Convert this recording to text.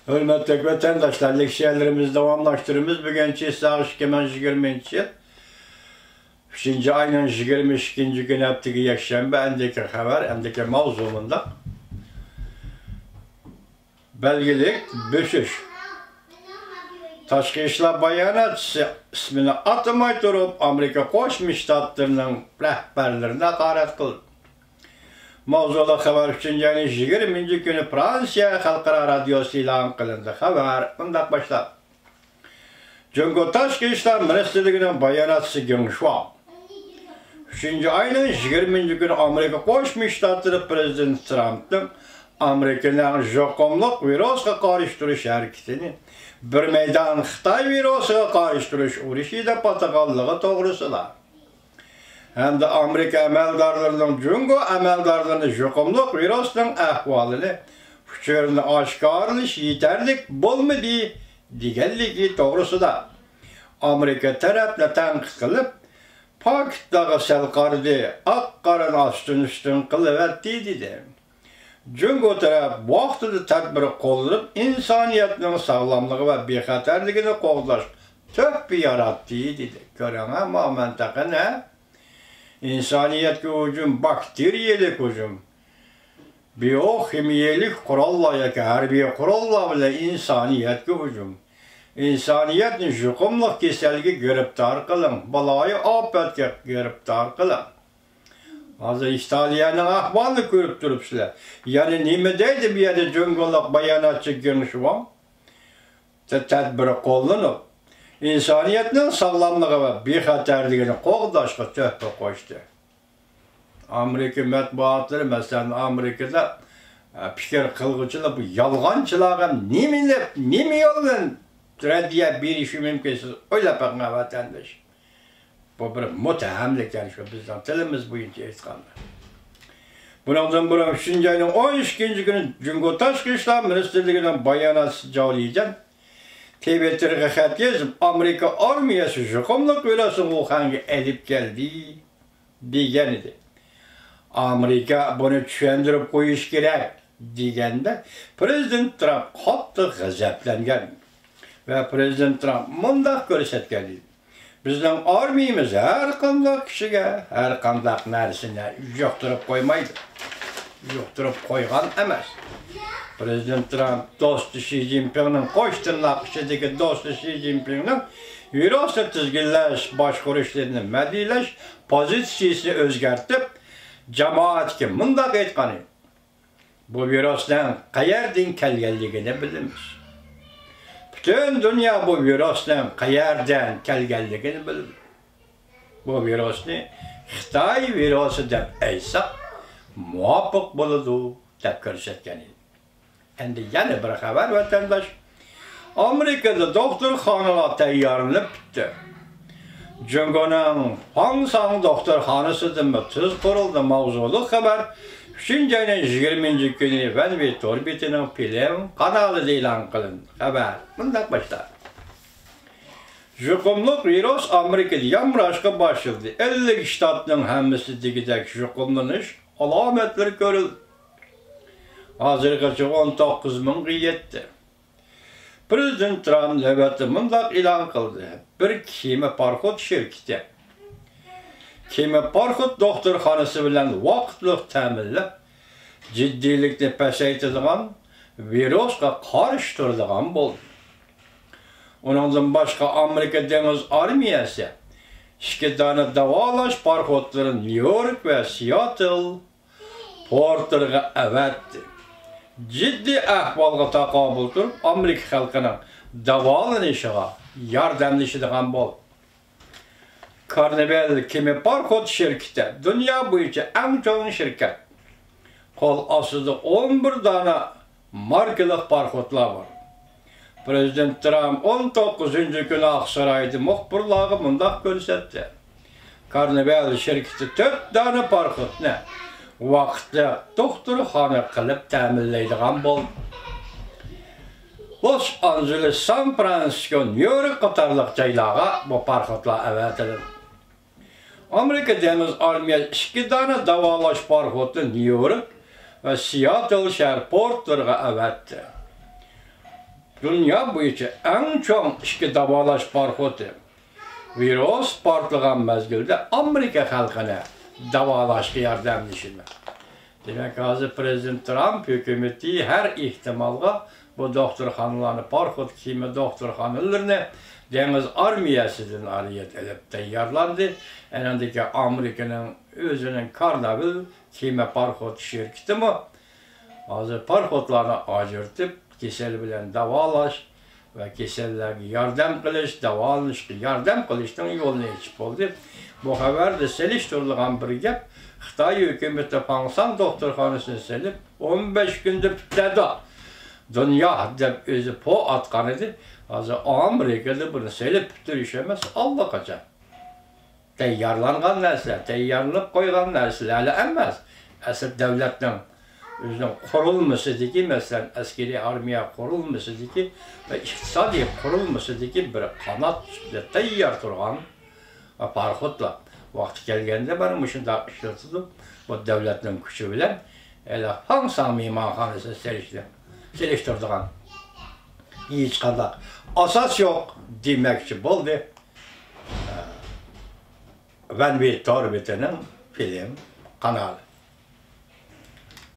Hürmetli vatandaşlar, leksiyalarımızı davamlaştırımız bugünkü saat 2020 yıl 5. ayının 22. gün haftığı yakşembe endeki haber, endeki mavzumunda belgelik büsüş. Tashqi ishlar bayonotchisi ismini atamay turib Amerika Qo'shma Shtatlarning rahbarlariga haqorat qildi. Mavzuda xabar uchun yana 20 kuni Fransiya xalqaro radiosi e'lon qilindi. Xabar bunday boshladi. Jungo Tashqi ishlar ministrligining bayonotchisi Geng Shuang 3. ayning 20 kuni Amerika Qo'shma Shtatlari prezidenti Trampning Amerikaning yuqumliq virusga qarshi turish harakatini bir meydan Xitoy virusiga qarshi turish urushida pataqonligi to'g'risida. Hamda Amerika amaldorlarining Jungo amaldorlarining yuqumliq virusning ahvolini kuchini oshkorlash yetarli bo'lmadi deganligi to'g'risida. Amerika tarafni tanqid qilib, Pokitdagi salqardi oq-qorani ostin-ustin qilyapti dedi. Jungo taraf vaqtida tadbir qo'llanib, insoniyatning sog'lomligi va bexatarligini qo'g'dash to'pi yaratdi dedi. Ko'rama mantaqani insoniyatga hujum, bakteriyalik hujum, biokimiyalik qurollar yoki harbiy qurollar bilan insoniyatga hujum. İnsaniyatni yuqumliq kasalligiga giribtor qiling, baloyi ofatga giribtor qiling. Hozir Italiyaning ahvolini ko'rib turibsizlar. Ya'ni nima deydi bu yerda Jungolik bayonotchi Geng Shuang? Tadbir qo'llanib, insoniyatning sog'lomligi va bexatarligini qo'g'dashga tuhfa qo'shdi. Amerika matbuotlari, masalan, Amerikada fikr qilg'uchilar bu yolg'onchilarga nima yo'ldan raddiya berishi mumkinsiz o'ylab baqing vatandosh. Bu bir muttahamlik yani şu bizden tilimiz bo'yicha aytganda. Bundan burun 3. ayning 12 günü Jungo Tashqi ishlar ministrligining bayonotchisi Jolijan Twitterga xat yozib, Amerika armiyasi yuqumliq virusni Wuhanga elib keldi degan edi. Amerika buni tushuntirib qo'yish kerak deganda Prezident Trump qattiq g'azablangan va Prezident Trump bunday ko'rsatgan edi. Bizning armiyamiz har qanday kishiga har qanday narsani yo'qtirib qo'ymaydi. Yo'qtirib qo'ygan emas. Prezident Trump do'sti Xi Jinpingning qo'shtirnoq ichidagi do'sti Xi Jinpingning virusni tizginlash, boshqarishlarni madiylash pozitsiyasini o'zgartib, jamoatga bunday aytgan edi. Bu virusdan qayerdan kelganligini bilamiz. Bütün dünya bu virusdan qayerdan kelganligini bildi. Bu virusni Xitoy virusi deb aytsak, muvofiq bo'ladi deb ko'rsatgan edi. Endi yana bir xabar vatandosh. Amerikada doktorxonalar tayyorlanib bitdi. Jungoning Hong-Song doktorxonasida tuz qurildi mavzuli xabar 3. ayning 20 kuni Van Orbitining film kanalida e'lon qilindi. Xabar bunday boshlanadi. Yuqumliq virus Amerikada yamrashga boshladi. 50 shtatning hammasidagidek yuqumlanish alomatlari ko'rildi. Hozirgacha 19 mingga yetdi. Prezident Trump navbatda bunday e'lon qildi. Bir kema parxod shirkati Kema parxod doktorxonasi bilan vaqtli ta'minlab, jiddiylikni pasaytiradigan virusga qarshi turadigan bo'ldi. Undan boshqa Amerika dengiz armiyasi 2 dona davolash parxodlarini New York va Seattle portlariga avatdi. Jiddiy ahvolga taqobil turib, Amerika xalqining davolanishiga yordamlashadigan bo'ldi. Carnival kema parxod shirkati dunyo bo'yicha eng chong shirkat. Qo'l ostida 11 dona markali parxodlar bor. Prezident Trump 19-kuni Oqsaroyda muxbirlarga bunday ko'rsatdi. Carnival shirkati 4 dona parxodni vaqtda doktorxona qilib ta'minlaydigan bo'ldi. Los Angeles, San Francisco, New York qatorliq joylarga bu parxodlar avatildi. Amerika dengiz armiyasi 2 dona davolash parxodni New York va Seattle shahar portlariga avatdi. Dünya boyunca en çok işki davalaş parxotu. Virus partlagan mezgilde Amerika halkına davalaş yardımlaşırlar. Demek hazır Prezident Trump hükümeti her ihtimalga bu doktorxanalarını parxot kimi doktorxanalarını deniz armiyasından arayet edip tayarlandı. Enandaki Amerika'nın özünün Karnavil kimi parxot şirketi mi? Hazır parxotlarını acırtıp kesel bilen davalaş ve kesellerge yardım kılış, davalış, yardım kılıştan yolunu içip oldu. Bu haberde seliştirilen bir gep, Xitay hükümeti Pansan doktorxanasını selip 15 günde pitledi. Dünya dep özü po atkan idi. Hazır Amerika'da bunu selip bitirişemez Allah kaçar. Teyyarlangan narsa, teyyarlanıp koygan narsa hali emas. Asıl devletten özünün kurulmasıdaki, mesela askeri armiya kurulmasıdaki ve iktisadi kurulmasıdaki bir kanat teyyar turgan parxotla. Vakti gelgende benim ışında işletildim. Bu devletin gücü bilen hele hangi mimarhanesi seliştirdiğin. Hiç kadar asas yok demekçi oldu. Ben bir Torbeti'nin film kanalı.